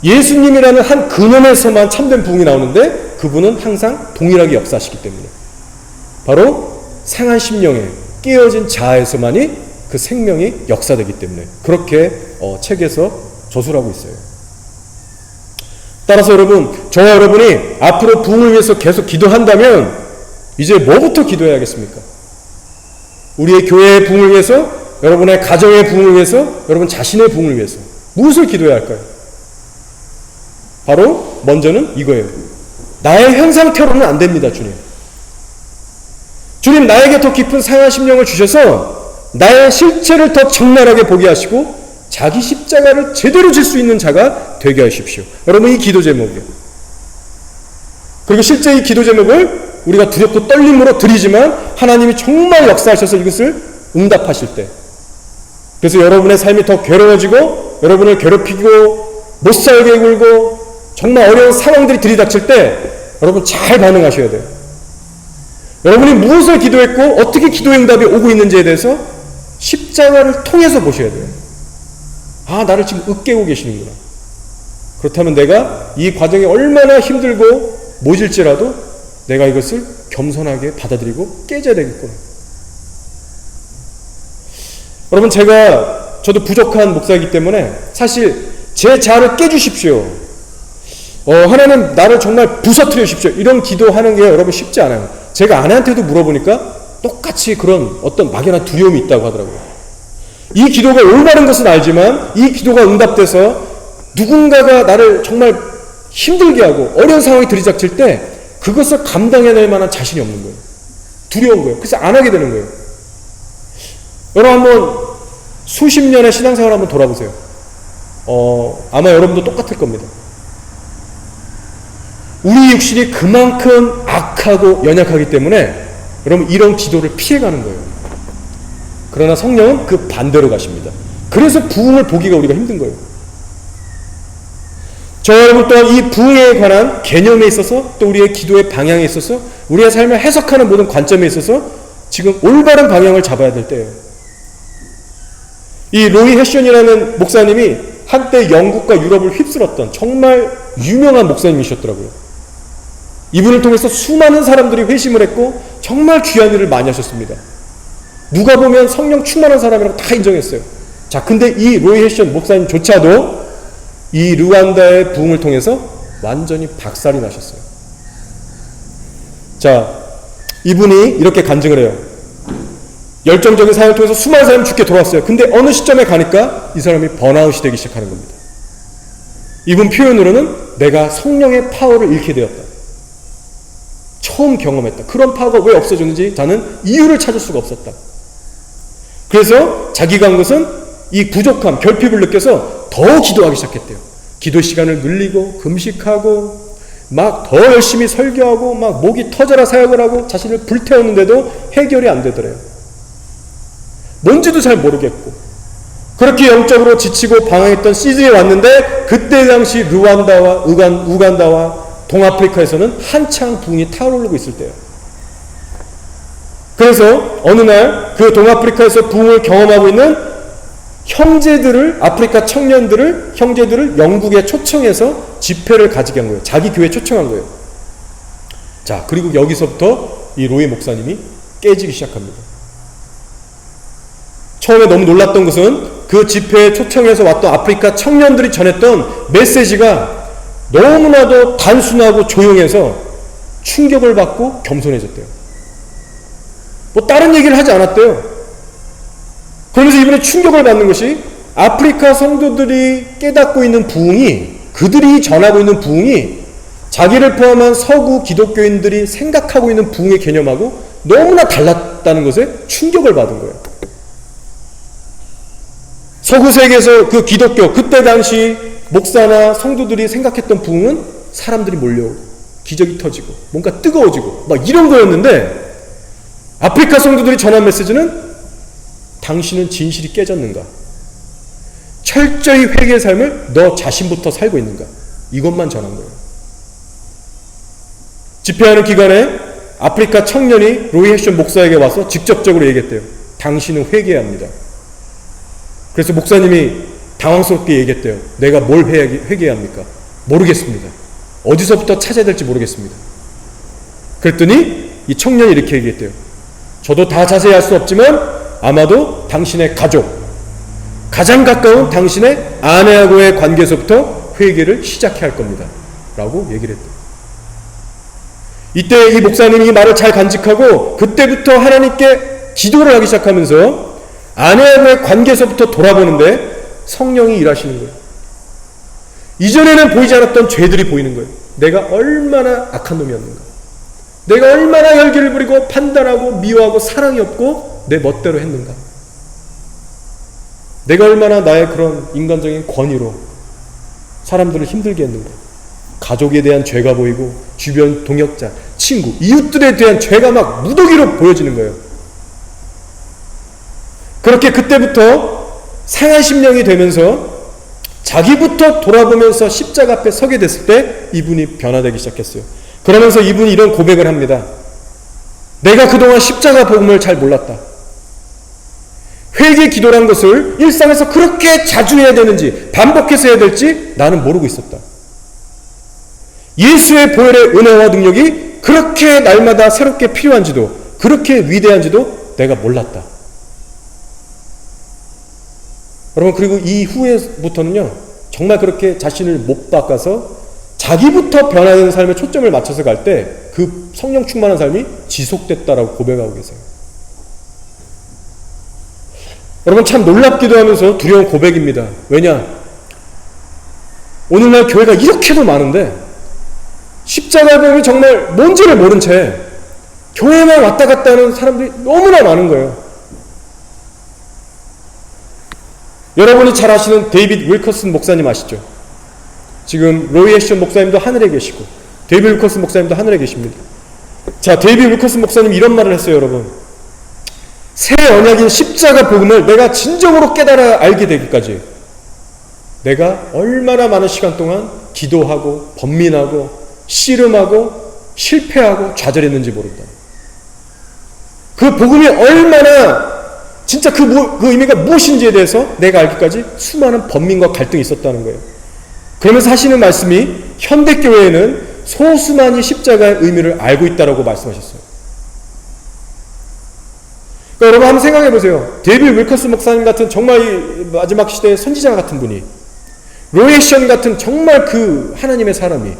예수님이라는 한 근원에서만 참된 부흥이 나오는데 그분은 항상 동일하게 역사하시기 때문에, 바로 상한 심령에 깨어진 자아에서만이 그 생명이 역사되기 때문에 그렇게 책에서 저술하고 있어요. 따라서 여러분, 저와 여러분이 앞으로 부흥을 위해서 계속 기도한다면 이제 뭐부터 기도해야겠습니까? 우리의 교회의 부흥을 위해서, 여러분의 가정의 부흥을 위해서, 여러분 자신의 부흥을 위해서 무엇을 기도해야 할까요? 바로 먼저는 이거예요. 나의 현 상태로는 안 됩니다, 주님. 주님, 나에게 더 깊은 상한 심령을 주셔서 나의 실체를 더 적나라하게 보게 하시고 자기 십자가를 제대로 질 수 있는 자가 되게 하십시오. 여러분, 이 기도 제목이에요. 그리고 실제 이 기도 제목을 우리가 두렵고 떨림으로 드리지만 하나님이 정말 역사하셔서 이것을 응답하실 때, 그래서 여러분의 삶이 더 괴로워지고 여러분을 괴롭히고 못 살게 굴고 정말 어려운 상황들이 들이닥칠 때 여러분 잘 반응하셔야 돼요. 여러분이 무엇을 기도했고 어떻게 기도 응답이 오고 있는지에 대해서 십자가를 통해서 보셔야 돼요. 나를 지금 으깨고 계시는구나. 그렇다면 내가 이 과정이 얼마나 힘들고 모질지라도 내가 이것을 겸손하게 받아들이고 깨져야 되겠구나. 여러분, 제가 저도 부족한 목사이기 때문에 사실 제 자아를 깨주십시오. 하나님 나를 정말 부서뜨려 주십시오. 이런 기도하는 게 여러분 쉽지 않아요. 제가 아내한테도 물어보니까 똑같이 그런 어떤 막연한 두려움이 있다고 하더라고요. 이 기도가 올바른 것은 알지만 이 기도가 응답돼서 누군가가 나를 정말 힘들게 하고 어려운 상황이 들이닥칠 때 그것을 감당해낼 만한 자신이 없는 거예요. 두려운 거예요. 그래서 안 하게 되는 거예요. 여러분 한번 수십 년의 신앙생활 한번 돌아보세요. 아마 여러분도 똑같을 겁니다. 우리 육신이 그만큼 악하고 연약하기 때문에 여러분 이런 기도를 피해가는 거예요. 그러나 성령은 그 반대로 가십니다. 그래서 부흥을 보기가 우리가 힘든 거예요. 저 여러분 또한 이 부흥에 관한 개념에 있어서 또 우리의 기도의 방향에 있어서 우리의 삶을 해석하는 모든 관점에 있어서 지금 올바른 방향을 잡아야 될 때예요. 이 로이 해션이라는 목사님이 한때 영국과 유럽을 휩쓸었던 정말 유명한 목사님이셨더라고요. 이분을 통해서 수많은 사람들이 회심을 했고 정말 귀한 일을 많이 하셨습니다. 누가 보면 성령 충만한 사람이라고 다 인정했어요. 자, 근데 이 로이 해션 목사님조차도 이 르완다의 부흥을 통해서 완전히 박살이 나셨어요. 자, 이분이 이렇게 간증을 해요. 열정적인 사역을 통해서 수많은 사람이 죽게 돌아왔어요. 근데 어느 시점에 가니까 이 사람이 번아웃이 되기 시작하는 겁니다. 이분 표현으로는 내가 성령의 파워를 잃게 되었다. 처음 경험했다. 그런 파워가 왜 없어졌는지 저는 이유를 찾을 수가 없었다. 그래서 자기가 한 것은 이 부족함, 결핍을 느껴서 더 기도하기 시작했대요. 기도 시간을 늘리고 금식하고 막 더 열심히 설교하고 막 목이 터져라 사역을 하고 자신을 불태웠는데도 해결이 안 되더래요. 뭔지도 잘 모르겠고 그렇게 영적으로 지치고 방황했던 시즌에 왔는데 그때 당시 르완다와 우간다와 동아프리카에서는 한창 부흥이 타오르고 있을 때예요. 그래서 어느 날 그 동아프리카에서 부흥을 경험하고 있는 아프리카 형제들을 영국에 초청해서 집회를 가지게 한 거예요. 자기 교회에 초청한 거예요. 자, 그리고 여기서부터 이 로이 목사님이 깨지기 시작합니다. 처음에 너무 놀랐던 것은 그 집회에 초청해서 왔던 아프리카 청년들이 전했던 메시지가 너무나도 단순하고 조용해서 충격을 받고 겸손해졌대요. 뭐 다른 얘기를 하지 않았대요. 그러면서 이번에 충격을 받는 것이 아프리카 성도들이 깨닫고 있는 부흥이, 그들이 전하고 있는 부흥이 자기를 포함한 서구 기독교인들이 생각하고 있는 부흥의 개념하고 너무나 달랐다는 것에 충격을 받은 거예요. 서구 세계에서 그 기독교, 그때 당시 목사나 성도들이 생각했던 부흥은 사람들이 몰려오고 기적이 터지고 뭔가 뜨거워지고 막 이런 거였는데 아프리카 성도들이 전한 메시지는 당신은 진실이 깨졌는가? 철저히 회개의 삶을 너 자신부터 살고 있는가? 이것만 전한 거예요. 집회하는 기간에 아프리카 청년이 로이 해션 목사에게 와서 직접적으로 얘기했대요. 당신은 회개해야 합니다. 그래서 목사님이 당황스럽게 얘기했대요. 내가 뭘 회개해야 합니까? 모르겠습니다. 어디서부터 찾아야 될지 모르겠습니다. 그랬더니 이 청년이 이렇게 얘기했대요. 저도 다 자세히 알 수 없지만 아마도 당신의 가족, 가장 가까운 당신의 아내하고의 관계에서부터 회개를 시작해야 할 겁니다. 라고 얘기를 했대요. 이때 이 목사님이 이 말을 잘 간직하고 그때부터 하나님께 기도를 하기 시작하면서 아내하고의 관계에서부터 돌아보는데 성령이 일하시는 거예요. 이전에는 보이지 않았던 죄들이 보이는 거예요. 내가 얼마나 악한 놈이었는가. 내가 얼마나 열기를 부리고 판단하고 미워하고 사랑이 없고 내 멋대로 했는가. 내가 얼마나 나의 그런 인간적인 권위로 사람들을 힘들게 했는가. 가족에 대한 죄가 보이고 주변 동역자, 친구, 이웃들에 대한 죄가 막 무더기로 보여지는 거예요. 그렇게 그때부터 상한 심령이 되면서 자기부터 돌아보면서 십자가 앞에 서게 됐을 때 이분이 변화되기 시작했어요. 그러면서 이분이 이런 고백을 합니다. 내가 그동안 십자가 복음을 잘 몰랐다. 회개 기도란 것을 일상에서 그렇게 자주 해야 되는지 반복해서 해야 될지 나는 모르고 있었다. 예수의 보혈의 은혜와 능력이 그렇게 날마다 새롭게 필요한지도 그렇게 위대한지도 내가 몰랐다. 여러분, 그리고 이후에부터는요, 정말 그렇게 자신을 못 바꿔서 자기부터 변화되는 삶에 초점을 맞춰서 갈 때 그 성령 충만한 삶이 지속됐다라고 고백하고 계세요. 여러분, 참 놀랍기도 하면서 두려운 고백입니다. 왜냐? 오늘날 교회가 이렇게도 많은데 십자가 복음이 정말 뭔지를 모른 채 교회만 왔다 갔다 하는 사람들이 너무나 많은 거예요. 여러분이 잘 아시는 데이빗 윌커슨 목사님 아시죠? 지금 로이 애션 목사님도 하늘에 계시고 데이빗 윌커슨 목사님도 하늘에 계십니다. 자, 데이빗 윌커슨 목사님이 이런 말을 했어요, 여러분. 새 언약인 십자가 복음을 내가 진정으로 깨달아 알게 되기까지 내가 얼마나 많은 시간 동안 기도하고 번민하고 씨름하고 실패하고 좌절했는지 모른다. 그 복음이 얼마나 진짜 그 의미가 무엇인지에 대해서 내가 알기까지 수많은 번민과 갈등이 있었다는 거예요. 그러면서 하시는 말씀이 현대교회에는 소수만이 십자가의 의미를 알고 있다라고 말씀하셨어요. 그러니까 여러분 한번 생각해 보세요. 데이빗 윌커슨 목사님 같은 정말 이 마지막 시대의 선지자 같은 분이, 로이 애션 같은 정말 그 하나님의 사람이,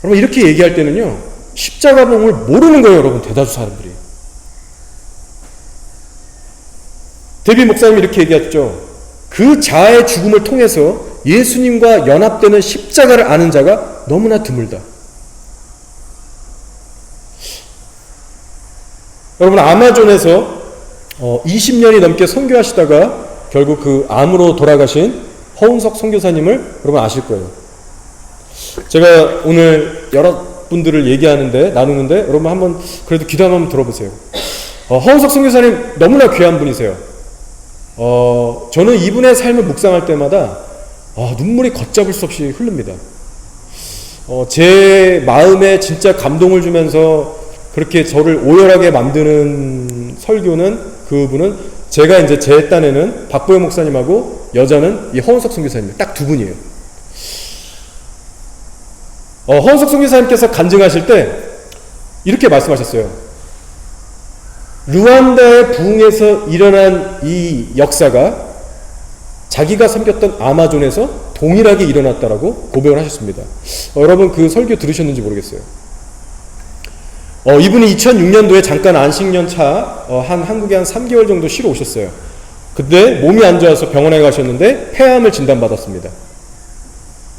여러분 이렇게 얘기할 때는요, 십자가 복음을 모르는 거예요, 여러분. 대다수 사람들이. 데이빗 목사님이 이렇게 얘기했죠. 그 자아의 죽음을 통해서 예수님과 연합되는 십자가를 아는 자가 너무나 드물다. 여러분, 아마존에서 20년이 넘게 선교하시다가 결국 그 암으로 돌아가신 허운석 선교사님을 여러분 아실 거예요. 제가 오늘 여러분들을 얘기하는데, 나누는데 여러분 한번 그래도 기도 한번 들어보세요. 허운석 선교사님 너무나 귀한 분이세요. 저는 이분의 삶을 묵상할 때마다 눈물이 걷잡을 수 없이 흐릅니다. 제 마음에 진짜 감동을 주면서 그렇게 저를 오열하게 만드는 설교는, 그분은 제가 이제 제 딴에는 박보영 목사님하고 여자는 이 허운석 선교사님 딱 두 분이에요. 허운석 선교사님께서 간증하실 때 이렇게 말씀하셨어요. 루안다의 부흥에서 일어난 이 역사가 자기가 섬겼던 아마존에서 동일하게 일어났다라고 고백을 하셨습니다. 여러분 그 설교 들으셨는지 모르겠어요. 이분이 2006년도에 잠깐 안식년 차 한국에 한 3개월 정도 쉬러 오셨어요. 그때 몸이 안 좋아서 병원에 가셨는데 폐암을 진단받았습니다.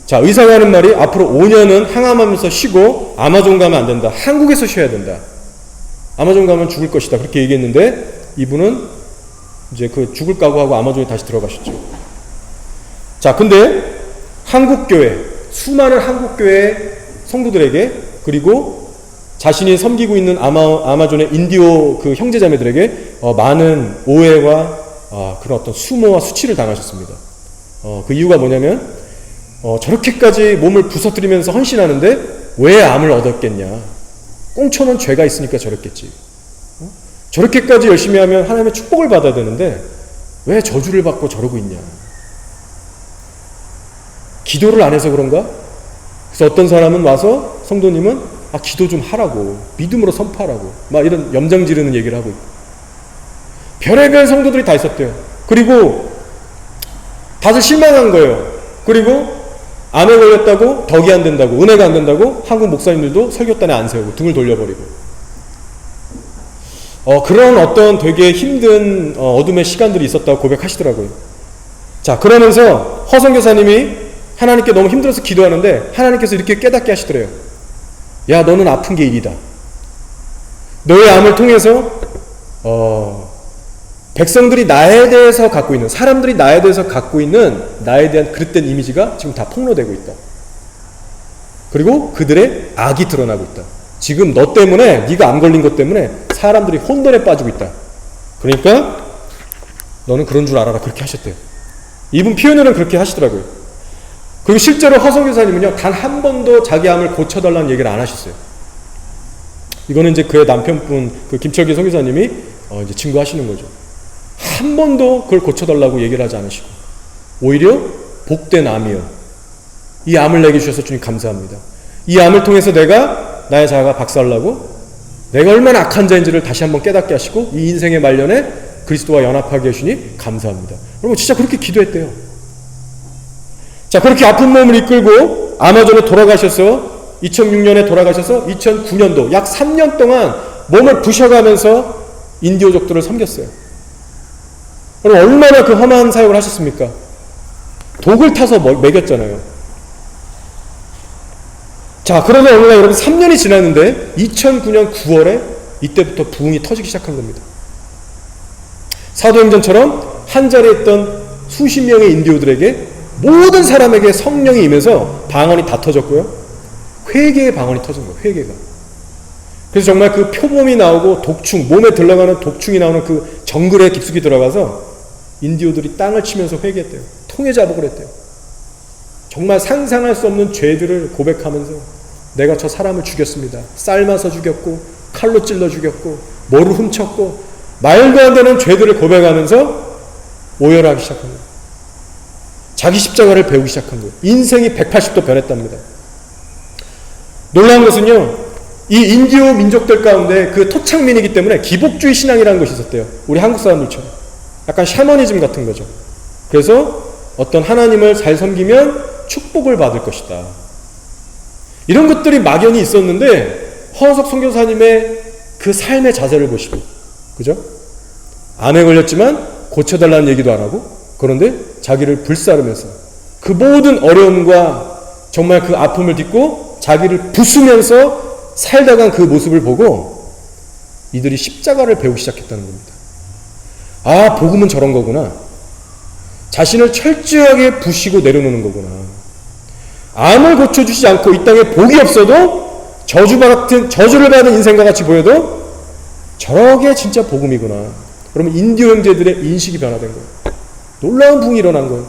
자, 의사가 하는 말이 앞으로 5년은 항암하면서 쉬고 아마존 가면 안 된다. 한국에서 쉬어야 된다. 아마존 가면 죽을 것이다. 그렇게 얘기했는데 이분은 이제 그 죽을 각오하고 아마존에 다시 들어가셨죠. 자, 근데 한국교회, 수많은 한국교회 성도들에게, 그리고 자신이 섬기고 있는 아마존의 인디오 그 형제자매들에게 많은 오해와 그런 어떤 수모와 수치를 당하셨습니다. 그 이유가 뭐냐면 저렇게까지 몸을 부서뜨리면서 헌신하는데 왜 암을 얻었겠냐. 꽁쳐놓은 죄가 있으니까 저랬겠지. 저렇게까지 열심히 하면 하나님의 축복을 받아야 되는데 왜 저주를 받고 저러고 있냐. 기도를 안 해서 그런가? 그래서 어떤 사람은 와서 성도님은 기도 좀 하라고, 믿음으로 선포하라고 막 이런 염장 지르는 얘기를 하고 있고, 별의별 성도들이 다 있었대요. 그리고 다들 실망한 거예요. 그리고 암에 걸렸다고 덕이 안 된다고, 은혜가 안 된다고 한국 목사님들도 설교단에 안 세우고 등을 돌려버리고, 그런 어떤 되게 힘든 어둠의 시간들이 있었다고 고백하시더라고요. 자, 그러면서 허 선교사님이 하나님께 너무 힘들어서 기도하는데 하나님께서 이렇게 깨닫게 하시더래요. 야, 너는 아픈 게 일이다. 너의 암을 통해서 백성들이 나에 대해서 갖고 있는, 사람들이 나에 대해서 갖고 있는 나에 대한 그릇된 이미지가 지금 다 폭로되고 있다. 그리고 그들의 악이 드러나고 있다. 지금 너 때문에, 네가 암 걸린 것 때문에 사람들이 혼돈에 빠지고 있다. 그러니까 너는 그런 줄 알아라. 그렇게 하셨대요. 이분 표현으로는 그렇게 하시더라고요. 그리고 실제로 허선교사님은요, 단 한 번도 자기 암을 고쳐달라는 얘기를 안 하셨어요. 이거는 이제 그의 남편분, 그 김철기 선교사님이 이제 증거하시는 거죠. 한 번도 그걸 고쳐달라고 얘기를 하지 않으시고, 오히려 복된 암이요. 이 암을 내게 주셔서 주님 감사합니다. 이 암을 통해서 내가 나의 자아가 박살나고 내가 얼마나 악한 자인지를 다시 한번 깨닫게 하시고 이 인생의 말년에 그리스도와 연합하게 해주니 감사합니다. 여러분 진짜 그렇게 기도했대요. 자, 그렇게 아픈 몸을 이끌고 아마존에 돌아가셔서 2006년에 돌아가셔서 2009년도 약 3년 동안 몸을 부셔가면서 인디오족들을 섬겼어요. 여러분 얼마나 그 험한 사역을 하셨습니까? 독을 타서 먹였잖아요. 자, 그러다 어느 날 여러분 3년이 지났는데 2009년 9월에 이때부터 부흥이 터지기 시작한 겁니다. 사도행전처럼 한 자리에 있던 수십 명의 인디오들에게 모든 사람에게 성령이 임해서 방언이 다 터졌고요. 회개의 방언이 터진 거예요. 회개가. 그래서 정말 그 표범이 나오고 독충, 몸에 들어가는 독충이 나오는 그 정글에 깊숙이 들어가서 인디오들이 땅을 치면서 회개했대요. 통해 자복을 했대요. 정말 상상할 수 없는 죄들을 고백하면서 내가 저 사람을 죽였습니다. 삶아서 죽였고 칼로 찔러 죽였고 뭐를 훔쳤고 말도 안 되는 죄들을 고백하면서 오열하기 시작한 거예요. 자기 십자가를 배우기 시작한 거예요. 인생이 180도 변했답니다. 놀라운 것은요, 이 인디오 민족들 가운데 그 토착민이기 때문에 기복주의 신앙이라는 것이 있었대요. 우리 한국 사람들처럼. 약간 샤머니즘 같은 거죠. 그래서 어떤 하나님을 잘 섬기면 축복을 받을 것이다. 이런 것들이 막연히 있었는데 허은석 선교사님의 그 삶의 자세를 보시고, 그죠? 암에 걸렸지만 고쳐달라는 얘기도 안 하고, 그런데 자기를 불사르면서 그 모든 어려움과 정말 그 아픔을 딛고 자기를 부수면서 살다간 그 모습을 보고 이들이 십자가를 배우기 시작했다는 겁니다. 아, 복음은 저런 거구나. 자신을 철저하게 부시고 내려놓는 거구나. 암을 고쳐주지 않고 이 땅에 복이 없어도 저주를 받은 인생과 같이 보여도 저게 진짜 복음이구나. 그러면 인디오 형제들의 인식이 변화된 거예요. 놀라운 부흥이 일어난 거예요.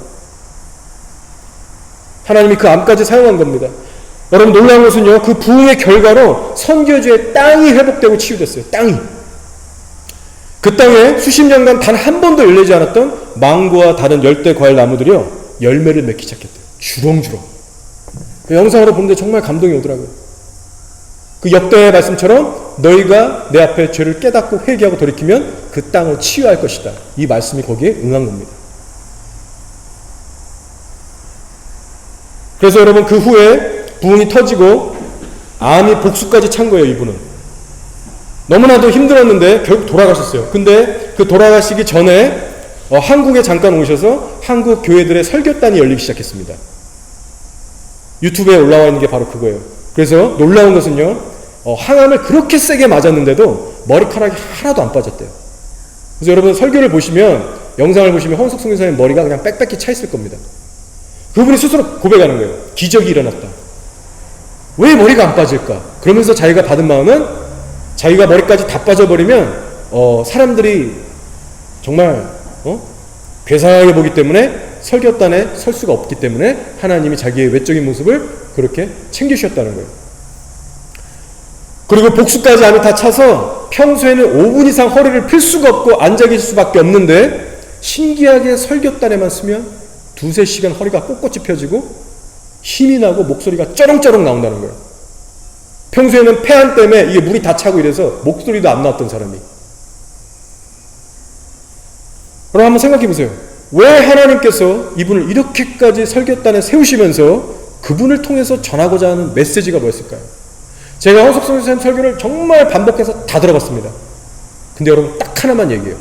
하나님이 그 암까지 사용한 겁니다. 여러분 놀라운 것은요, 그 부흥의 결과로 선교지의 땅이 회복되고 치유됐어요. 땅이. 그 땅에 수십 년간 단 한 번도 열리지 않았던 망고와 다른 열대 과일 나무들이요, 열매를 맺기 시작했대요. 주렁주렁. 그 영상으로 보는데 정말 감동이 오더라고요. 그 역대의 말씀처럼 너희가 내 앞에 죄를 깨닫고 회개하고 돌이키면 그 땅을 치유할 것이다. 이 말씀이 거기에 응한 겁니다. 그래서 여러분 그 후에 부흥이 터지고 암이 복수까지 찬 거예요. 이분은 너무나도 힘들었는데 결국 돌아가셨어요. 근데 그 돌아가시기 전에 한국에 잠깐 오셔서 한국 교회들의 설교단이 열리기 시작했습니다. 유튜브에 올라와 있는 게 바로 그거예요. 그래서 놀라운 것은요, 항암을 그렇게 세게 맞았는데도 머리카락이 하나도 안 빠졌대요. 그래서 여러분 설교를 보시면, 영상을 보시면 허은석 선교사님 머리가 그냥 빽빽히 차 있을 겁니다. 그분이 스스로 고백하는 거예요. 기적이 일어났다. 왜 머리가 안 빠질까? 그러면서 자기가 받은 마음은 자기가 머리까지 다 빠져버리면 사람들이 정말 괴상하게 보기 때문에 설교단에 설 수가 없기 때문에 하나님이 자기의 외적인 모습을 그렇게 챙기셨다는 거예요. 그리고 복수까지 암이 다 차서 평소에는 5분 이상 허리를 필 수가 없고 앉아 계실 수밖에 없는데 신기하게 설교단에만 쓰면 두세 시간 허리가 꼿꼿이 펴지고 힘이 나고 목소리가 쩌렁쩌렁 나온다는 거예요. 평소에는 폐암 때문에 이게 물이 다 차고 이래서 목소리도 안 나왔던 사람이. 그럼 한번 생각해 보세요. 왜 하나님께서 이분을 이렇게까지 설교단에 세우시면서 그분을 통해서 전하고자 하는 메시지가 뭐였을까요? 제가 허은석 선생님 설교를 정말 반복해서 다 들어봤습니다. 근데 여러분 딱 하나만 얘기해요.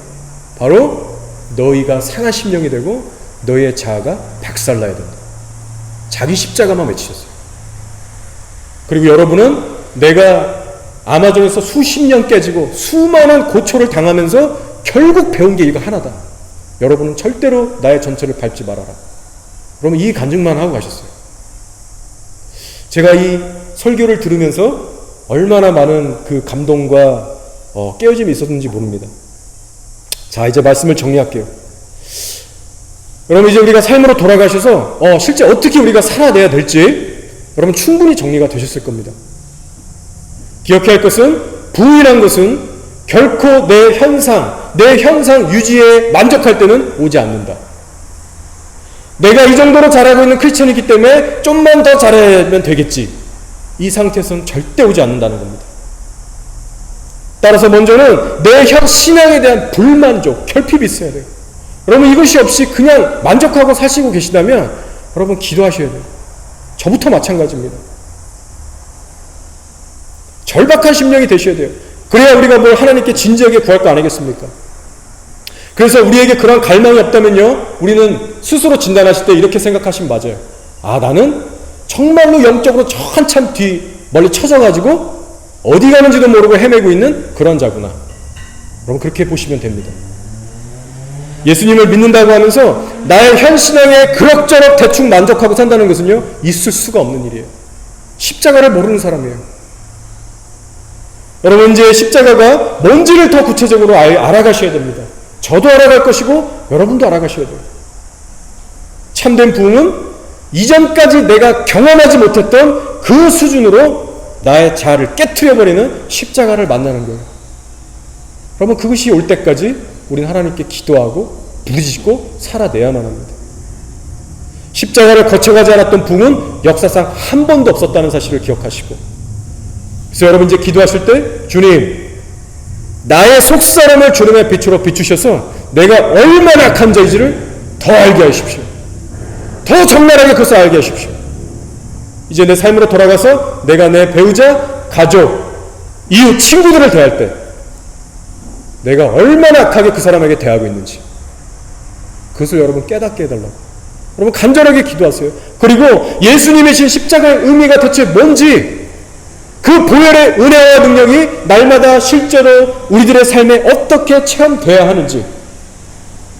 바로 너희가 상한 심령이 되고 너희의 자아가 박살나야 된다. 자기 십자가만 외치셨어요. 그리고 여러분은 내가 아마존에서 수십 년 깨지고 수많은 고초를 당하면서 결국 배운 게 이거 하나다. 여러분은 절대로 나의 전체를 밟지 말아라. 그러면 이 간증만 하고 가셨어요. 제가 이 설교를 들으면서 얼마나 많은 그 감동과 깨어짐이 있었는지 모릅니다. 자, 이제 말씀을 정리할게요. 여러분 이제 우리가 삶으로 돌아가셔서 실제 어떻게 우리가 살아내야 될지 여러분 충분히 정리가 되셨을 겁니다. 기억해야 할 것은, 부흥이란 것은 결코 내 현상 유지에 만족할 때는 오지 않는다. 내가 이 정도로 잘하고 있는 크리스천이기 때문에 좀만 더 잘하면 되겠지. 이 상태에서는 절대 오지 않는다는 겁니다. 따라서 먼저는 내 신앙에 대한 불만족, 결핍이 있어야 돼요. 여러분 이것이 없이 그냥 만족하고 사시고 계시다면 여러분 기도하셔야 돼요. 저부터 마찬가지입니다. 절박한 심령이 되셔야 돼요. 그래야 우리가 뭘 하나님께 진지하게 구할 거 아니겠습니까? 그래서 우리에게 그런 갈망이 없다면요, 우리는 스스로 진단하실 때 이렇게 생각하시면 맞아요. 아, 나는 정말로 영적으로 저 한참 멀리 쳐져가지고 어디 가는지도 모르고 헤매고 있는 그런 자구나. 여러분 그렇게 보시면 됩니다. 예수님을 믿는다고 하면서 나의 현 신앙에 그럭저럭 대충 만족하고 산다는 것은요, 있을 수가 없는 일이에요. 십자가를 모르는 사람이에요. 여러분 이제 십자가가 뭔지를 더 구체적으로 알아가셔야 됩니다. 저도 알아갈 것이고 여러분도 알아가셔야 돼요. 참된 부흥은 이전까지 내가 경험하지 못했던 그 수준으로 나의 자아를 깨트려버리는 십자가를 만나는 거예요. 여러분 그것이 올 때까지 우리는 하나님께 기도하고 부르짖고 살아내야만 합니다. 십자가를 거쳐가지 않았던 부흥은 역사상 한 번도 없었다는 사실을 기억하시고, 그래서 여러분 이제 기도하실 때 주님, 나의 속사람을 주님의 빛으로 비추셔서 내가 얼마나 악한 자인지를 더 알게 하십시오. 더 적나라하게 그것을 알게 하십시오. 이제 내 삶으로 돌아가서 내가 내 배우자, 가족, 이웃, 친구들을 대할 때 내가 얼마나 악하게 그 사람에게 대하고 있는지 그것을 여러분 깨닫게 해달라고. 여러분 간절하게 기도하세요. 그리고 예수님의 신 십자가의 의미가 대체 뭔지, 그 보혈의 은혜와 능력이 날마다 실제로 우리들의 삶에 어떻게 체험돼야 하는지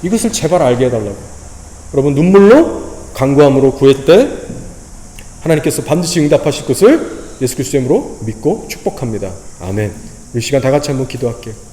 이것을 제발 알게 해달라고. 여러분 눈물로 간구함으로 구할 때 하나님께서 반드시 응답하실 것을 예수 그리스도 이름으로 믿고 축복합니다. 아멘. 이 시간 다 같이 한번 기도할게요.